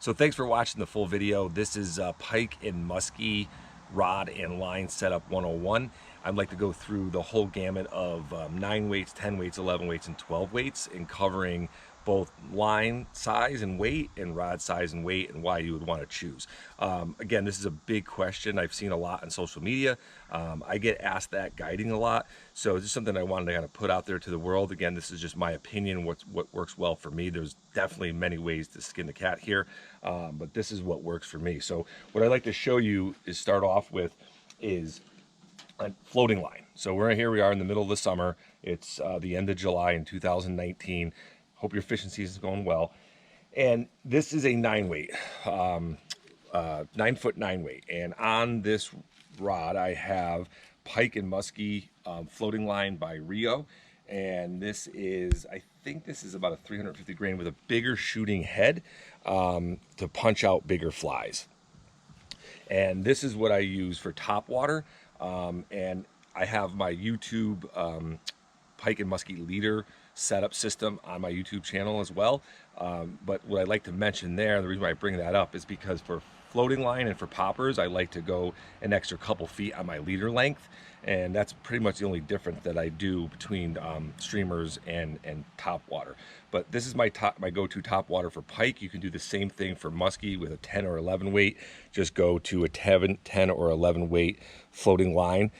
So thanks for watching the full video. This is Pike and Musky rod and line setup 101. I'd like to go through the whole gamut of 9 weights, 10 weights, 11 weights, and 12 weights, and covering both line size and weight and rod size and weight and why you would want to choose. Again, this is a big question I've seen a lot on social media. I get asked that guiding a lot, so this is something I wanted to kind of put out there to the world. Again, this is just my opinion, what works well for me. There's definitely many ways to skin the cat here, but this is what works for me. So what I'd like to show you is start off with is a floating line. So here we are in the middle of the summer. It's the end of July in 2019. Hope your fishing season is going well. And this is a 9 weight, 9 foot 9 weight. And on this rod, I have Pike and Musky floating line by Rio. And this is, I think this is about a 350 grain with a bigger shooting head to punch out bigger flies. And this is what I use for top water. And I have my YouTube Pike and Musky leader setup system on my YouTube channel as well. But what I'd like to mention there, the reason why I bring that up is because for floating line and for poppers, I like to go an extra couple feet on my leader length. And that's pretty much the only difference that I do between streamers and top water. But this is my go-to top water for pike. You can do the same thing for musky with a 10 or 11 weight. Just go to a 10 or 11 weight floating line.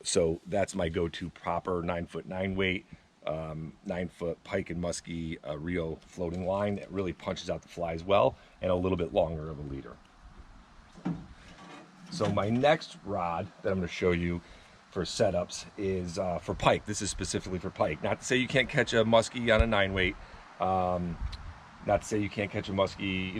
So that's my go-to proper 9 foot 9 weight, 9 foot Pike and Musky Rio floating line that really punches out the flies well, and a little bit longer of a leader. So my next rod that I'm going to show you for setups is for pike. This is specifically for pike. Not to say you can't catch a musky on a 9 weight. Not to say you can't catch a musky,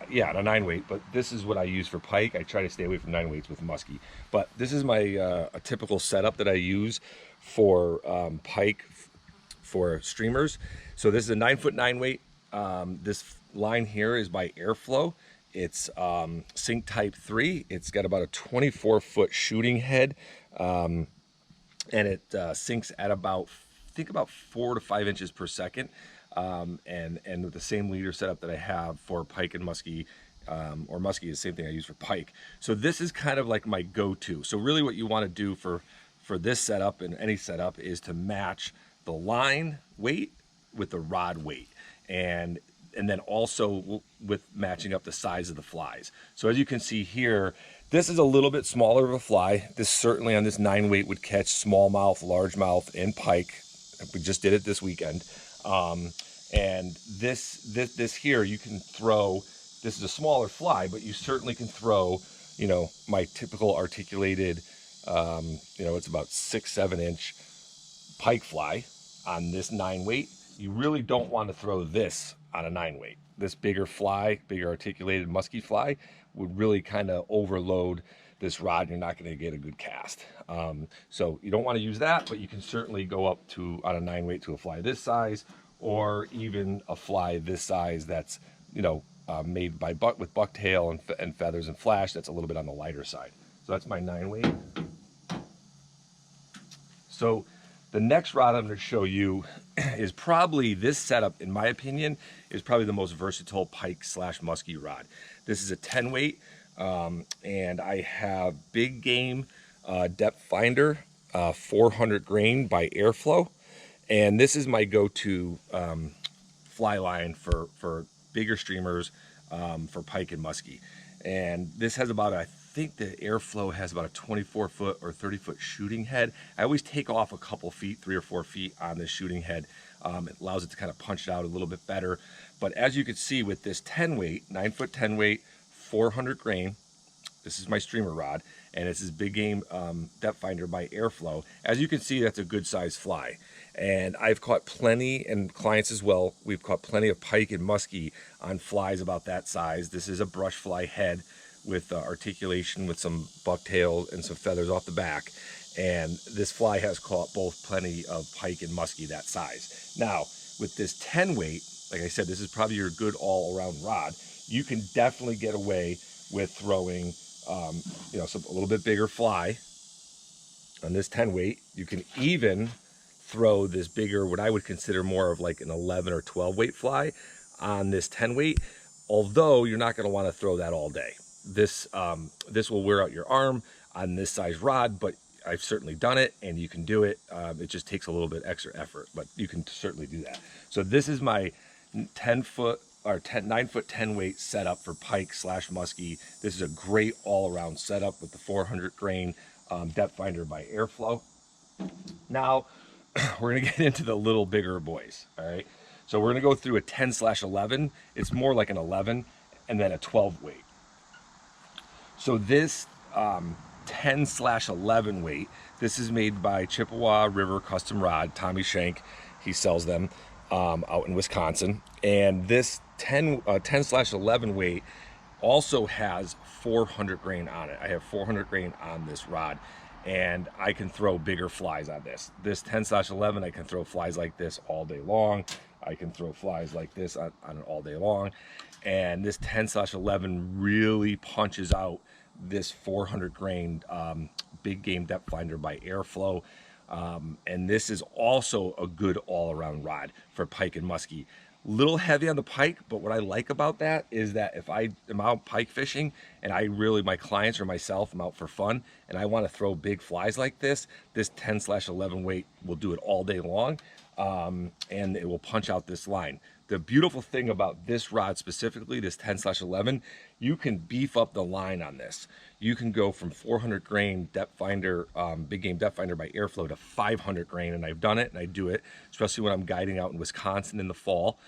yeah, on a 9 weight, but this is what I use for pike. I try to stay away from 9 weights with musky. But this is my a typical setup that I use for pike for streamers. So this is a 9 foot 9 weight. This line here is by Airflow. It's sink type 3. It's got about a 24-foot shooting head, and it sinks at about, I think about 4 to 5 inches per second. And with the same leader setup that I have for pike and musky, or musky is the same thing I use for pike. So this is kind of like my go-to. So really what you want to do for this setup and any setup is to match the line weight with the rod weight, and then also with matching up the size of the flies. So as you can see here, this is a little bit smaller of a fly. This certainly on this 9 weight would catch smallmouth, largemouth, and pike. We just did it this weekend. And this here, you can throw, this is a smaller fly, but you certainly can throw, my typical articulated, it's about 6-7 inch pike fly on this 9 weight. You really don't want to throw this on a 9 weight. This bigger fly, bigger articulated musky fly would really kind of overload this rod. You're not going to get a good cast. So you don't want to use that, but you can certainly go up to, on a 9 weight, to a fly this size, or even a fly this size that's, made by with bucktail and feathers and flash. That's a little bit on the lighter side. So that's my 9 weight. So the next rod I'm going to show you is probably, this setup, in my opinion, is probably the most versatile pike / musky rod. This is a 10 weight, and I have Big Game Depth Finder 400 grain by Airflow. And this is my go-to fly line for bigger streamers for pike and musky. And this has about, I think the Airflow has about a 24-foot or 30-foot shooting head. I always take off a couple feet, 3 or 4 feet on this shooting head. It allows it to kind of punch it out a little bit better. But as you can see with this 10 weight, 9 foot 10 weight, 400 grain, this is my streamer rod, and this is Big Game Depth Finder by Airflow. As you can see, that's a good size fly. And I've caught plenty, and clients as well, we've caught plenty of pike and musky on flies about that size. This is a brush fly head with articulation with some bucktail and some feathers off the back. And this fly has caught both plenty of pike and musky that size. Now, with this 10 weight, like I said, this is probably your good all-around rod. You can definitely get away with throwing, a little bit bigger fly on this 10 weight. You can even throw this bigger, what I would consider more of like an 11 or 12 weight fly on this 10 weight. although you're not going to want to throw that all day. This will wear out your arm on this size rod, but I've certainly done it, and you can do it. It just takes a little bit extra effort, but you can certainly do that. So this is my 10-foot or 9-foot 10 weight setup for pike / muskie. This is a great all-around setup with the 400 grain depth finder by Airflow. Now we're gonna get into the little bigger boys. All right, so we're gonna go through a 10/11. It's more like an 11, and then a 12 weight. So this 10/11 weight, this is made by Chippewa River Custom Rod, Tommy Shank. He sells them out in Wisconsin. And this 10/11 weight also has 400 grain on it. I have 400 grain on this rod, and I can throw bigger flies on this. This 10/11, I can throw flies like this all day long. I can throw flies like this on it all day long. And this 10/11 really punches out this 400 grain big game depth finder by Airflow. And this is also a good all-around rod for pike and muskie. Little heavy on the pike, but what I like about that is that if I am out pike fishing and my clients or myself, I'm out for fun and I want to throw big flies like this 10/11 weight will do it all day long, and it will punch out this line. The beautiful thing about this rod specifically, this 10/11, you can beef up the line on this. You can go from 400 grain depth finder, big game depth finder by Airflow, to 500 grain, and I've done it, and I do it, especially when I'm guiding out in Wisconsin in the fall,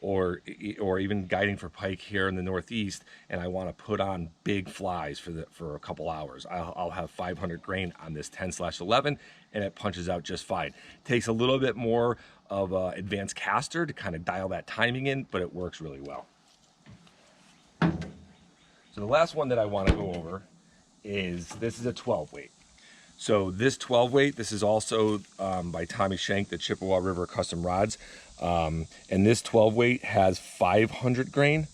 or even guiding for pike here in the Northeast, and I want to put on big flies for a couple hours. I'll have 500 grain on this 10/11, and it punches out just fine. It takes a little bit more of an advanced caster to kind of dial that timing in, but it works really well. So the last one that I want to go over is, this is a 12 weight. So this 12 weight, this is also by Tommy Shank, the Chippewa River Custom Rods. And this 12 weight has 500 grain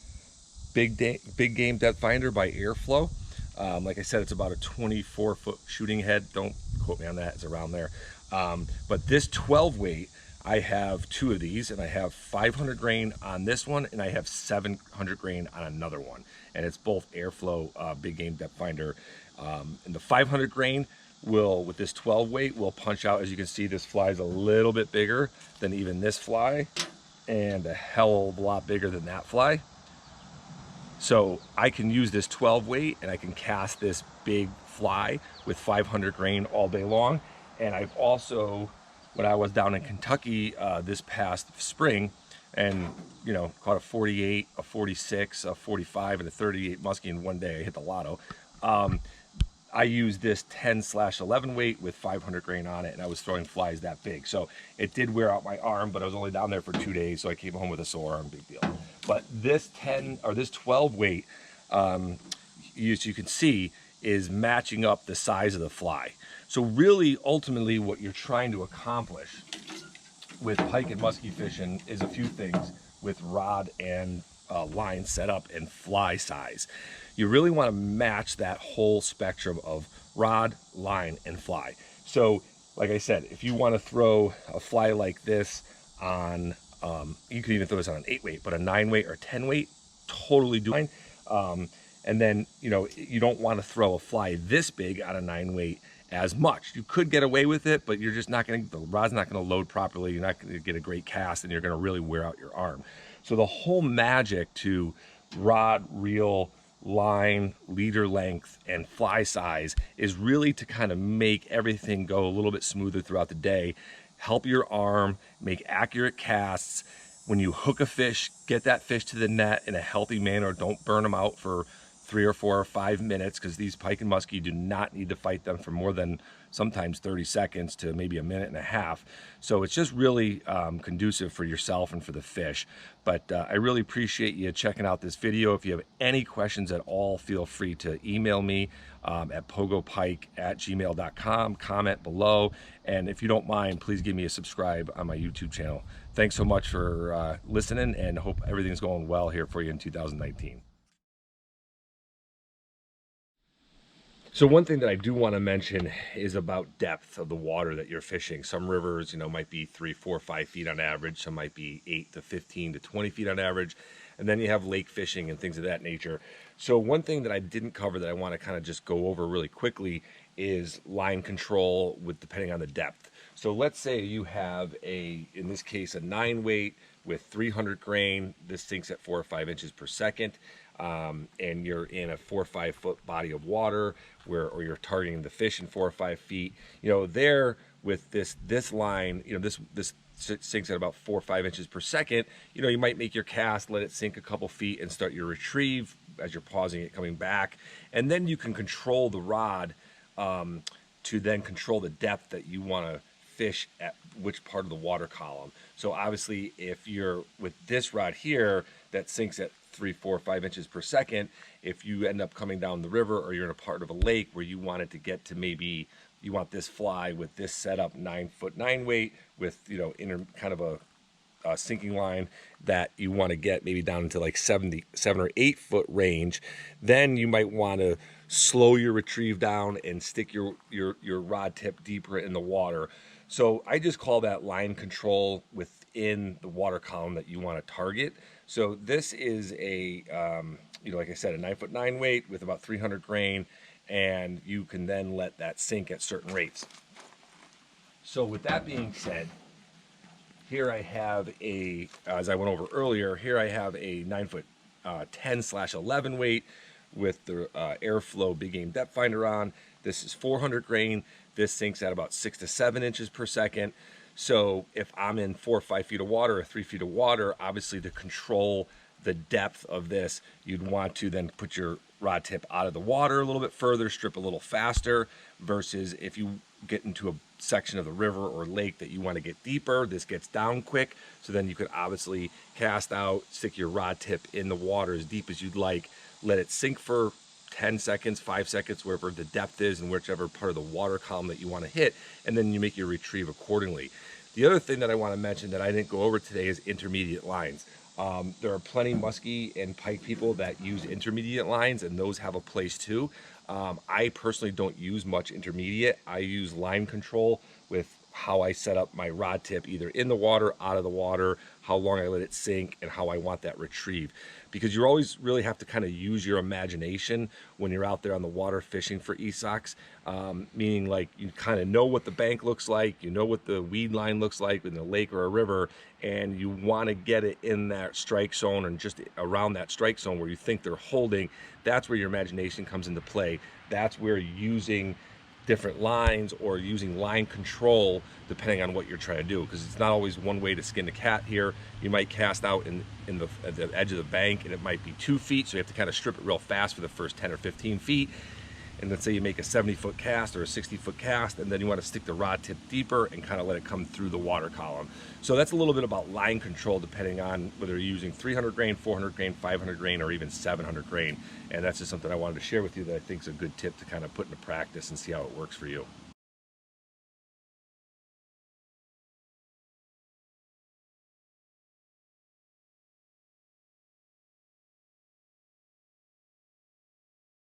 big game depth finder by Airflow. Like I said, it's about a 24-foot shooting head. Don't quote me on that, it's around there. But this 12 weight, I have two of these, and I have 500 grain on this one, and I have 700 grain on another one. And it's both Airflow big game depth finder. And the 500 grain with this 12 weight, will punch out. As you can see, this fly is a little bit bigger than even this fly, and a hell of a lot bigger than that fly. So I can use this 12 weight, and I can cast this big fly with 500 grain all day long. And I've also, when I was down in Kentucky this past spring, and caught a 48, a 46, a 45, and a 38 muskie in one day. I hit the lotto. I used this 10/11 weight with 500 grain on it, and I was throwing flies that big. So it did wear out my arm, but I was only down there for 2 days, so I came home with a sore arm, big deal. But this 12 weight, as you can see, is matching up the size of the fly. So really, ultimately, what you're trying to accomplish with pike and muskie fishing is a few things with rod and line setup and fly size. You really want to match that whole spectrum of rod, line, and fly. So, like I said, if you want to throw a fly like this on, you could even throw this on an 8 weight, but a 9 weight or 10 weight, totally do fine. And then, you don't want to throw a fly this big on a 9 weight as much. You could get away with it, but you're just not going to, the rod's not going to load properly. You're not going to get a great cast, and you're going to really wear out your arm. So the whole magic to rod, reel, line, leader length, and fly size is really to kind of make everything go a little bit smoother throughout the day, help your arm, make accurate casts. When you hook a fish, get that fish to the net in a healthy manner. Don't burn them out for 3 or 4 or 5 minutes, because these pike and muskie do not need to fight them for more than sometimes 30 seconds to maybe a minute and a half. So it's just really conducive for yourself and for the fish. But I really appreciate you checking out this video. If you have any questions at all, feel free to email me at pogopike@gmail.com, comment below, and if you don't mind, please give me a subscribe on my YouTube channel. Thanks so much for listening, and hope everything's going well here for you in 2019. So one thing that I do want to mention is about depth of the water that you're fishing. Some rivers, might be 3, 4, 5 feet on average. Some might be 8 to 15 to 20 feet on average. And then you have lake fishing and things of that nature. So one thing that I didn't cover that I want to kind of just go over really quickly is line control with depending on the depth. So let's say you have in this case, a 9 weight with 300 grain. This sinks at 4 or 5 inches per second. And you're in a 4 or 5 foot body of water or you're targeting the fish in 4 or 5 feet, there with this line, this sinks at about 4 or 5 inches per second. You might make your cast, let it sink a couple feet and start your retrieve as you're pausing it coming back. And then you can control the rod to then control the depth that you want to fish at which part of the water column. So obviously if you're with this rod here that sinks at 3, 4, 5 inches per second, if you end up coming down the river or you're in a part of a lake where you want it to get to 7 you want this fly with this setup 9 foot 9 weight with kind of a sinking line that you want to get maybe down into like 7 or 8 foot range, then you might want to slow your retrieve down and stick your rod tip deeper in the water. So I just call that line control within the water column that you want to target. So this is like I said, a 9 foot 9 weight with about 300 grain, and you can then let that sink at certain rates. So with that being said, here I have as I went over earlier, here I have a 9 foot 10/11 weight with the Airflow Big Game Depth Finder on. This is 400 grain. This sinks at about 6 to 7 inches per second. So if I'm in 4 or 5 feet of water or 3 feet of water, obviously to control the depth of this, you'd want to then put your rod tip out of the water a little bit further, strip a little faster, versus if you get into a section of the river or lake that you want to get deeper, this gets down quick. So then you could obviously cast out, stick your rod tip in the water as deep as you'd like, let it sink for 10 seconds, 5 seconds, wherever the depth is and whichever part of the water column that you want to hit, and then you make your retrieve accordingly. The other thing that I want to mention that I didn't go over today is intermediate lines. There are plenty musky and pike people that use intermediate lines, and those have a place too. I personally don't use much intermediate. I use line control with how I set up my rod tip, either in the water, out of the water, how long I let it sink, and how I want that retrieve. Because you always really have to kind of use your imagination when you're out there on the water fishing for esox, meaning like you kind of know what the bank looks like, you know what the weed line looks like in a lake or a river, and you want to get it in that strike zone and just around that strike zone where you think they're holding. That's where your imagination comes into play. That's where using different lines or using line control depending on what you're trying to do, because it's not always one way to skin the cat here. You might cast out at the edge of the bank and it might be 2 feet, so you have to kind of strip it real fast for the first 10 or 15 feet. And let's say you make a 70-foot cast or a 60-foot cast, and then you want to stick the rod tip deeper and kind of let it come through the water column. So that's a little bit about line control depending on whether you're using 300 grain, 400 grain, 500 grain, or even 700 grain. And that's just something I wanted to share with you that I think is a good tip to kind of put into practice and see how it works for you.